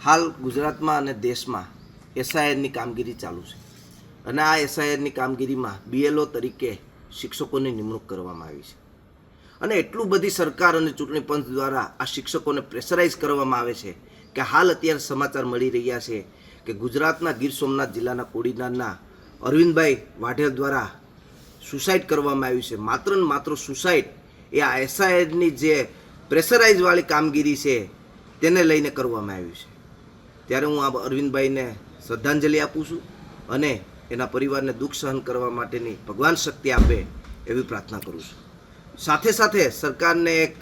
હાલ ગુજરાતમાં અને દેશમાં એસઆઈઆરની કામગીરી ચાલુ છે અને આ એસઆઈઆરની કામગીરીમાં બીએલઓ તરીકે શિક્ષકોની નિમણૂક કરવામાં આવી છે અને એટલું બધી સરકાર અને ચૂંટણી પંચ દ્વારા આ શિક્ષકોને પ્રેશરાઇઝ કરવામાં આવે છે કે હાલ અત્યારે સમાચાર મળી રહ્યા છે કે ગુજરાતના ગીર સોમનાથ જિલ્લાના કોડીનારના અરવિંદભાઈ વાઢેર દ્વારા સુસાઇડ કરવામાં આવ્યું છે. માત્ર ને માત્ર સુસાઇડ એ આ એસઆઈઆરની જે પ્રેશરાઇઝવાળી કામગીરી છે તેને લઈને કરવામાં આવ્યું છે. ત્યારે હું આ અરવિંદભાઈને શ્રદ્ધાંજલિ આપું છું અને એના પરિવારને દુઃખ સહન કરવા માટેની ભગવાન શક્તિ આપે એવી પ્રાર્થના કરું છું. સાથે સાથે સરકારને એક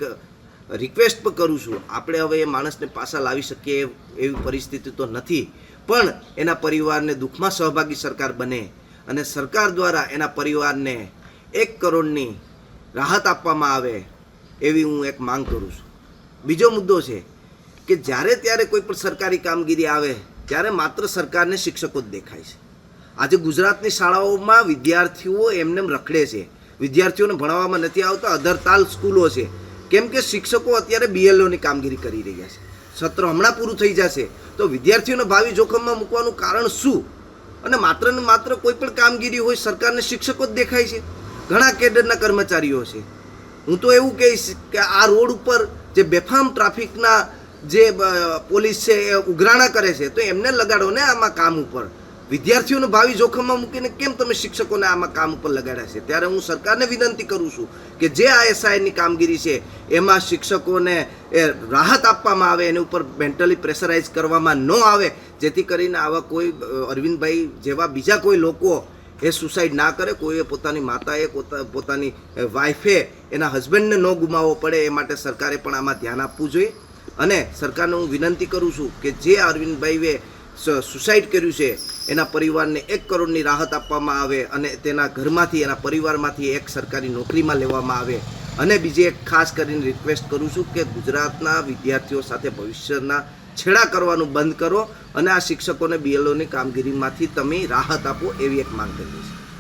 રિક્વેસ્ટ પણ કરું છું, આપણે હવે એ માણસને પાછા લાવી શકીએ એવી પરિસ્થિતિ તો નથી, પણ એના પરિવારને દુઃખમાં સહભાગી સરકાર બને અને સરકાર દ્વારા એના પરિવારને 1 કરોડની રાહત આપવામાં આવે એવી હું એક માંગ કરું છું. બીજો મુદ્દો છે કે જ્યારે ત્યારે કોઈ પણ સરકારી કામગીરી આવે ત્યારે માત્ર સરકારને શિક્ષકો જ દેખાય છે. આજે ગુજરાતની શાળાઓમાં વિદ્યાર્થીઓ એમનેમ રખડે છે, વિદ્યાર્થીઓને ભણાવવામાં નથી આવતા, અધરતાલ સ્કૂલો છે, કેમ કે શિક્ષકો અત્યારે બીએલઓની કામગીરી કરી રહ્યા છે. સત્ર હમણાં પૂરું થઈ જશે તો વિદ્યાર્થીઓને ભાવિ જોખમમાં મૂકવાનું કારણ શું? અને માત્ર ને માત્ર કોઈ પણ કામગીરી હોય સરકારને શિક્ષકો જ દેખાય છે, ઘણા કેડરના કર્મચારીઓ છે. હું તો એવું કહીશ કે આ રોડ ઉપર જે બેફામ ટ્રાફિકના જે પોલીસ છે એ ઉઘરાણા કરે છે તો એમને લગાડો ને આમાં કામ ઉપર. વિદ્યાર્થીઓને ભાવિ જોખમમાં મૂકીને કેમ તમે શિક્ષકોને આમાં કામ ઉપર લગાડ્યા છે? ત્યારે હું સરકારને વિનંતી કરું છું કે જે આ એસઆઈની કામગીરી છે એમાં શિક્ષકોને એ રાહત આપવામાં આવે, એની ઉપર મેન્ટલી પ્રેશરાઇઝ કરવામાં ન આવે, જેથી કરીને આવા કોઈ અરવિંદભાઈ જેવા બીજા કોઈ લોકો એ સુસાઇડ ના કરે. કોઈએ પોતાની માતાએ પોતાની વાઈફે એના હસબન્ડને ન ગુમાવવો પડે એ માટે સરકારે પણ આમાં ધ્યાન આપવું જોઈએ. અને સરકારને હું વિનંતી કરું છું કે જે અરવિંદભાઈએ સુસાઇડ કર્યું છે એના પરિવારને 1 કરોડની રાહત આપવામાં આવે અને તેના ઘરમાંથી એના પરિવારમાંથી એક સરકારી નોકરીમાં લેવામાં આવે. અને બીજી એક ખાસ કરીને રિક્વેસ્ટ કરું છું કે ગુજરાતના વિદ્યાર્થીઓ સાથે ભવિષ્યના છેડા કરવાનું બંધ કરો અને આ શિક્ષકોને બીએલઓની કામગીરીમાંથી તમે રાહત આપો એવી એક માંગ કરીએ છીએ.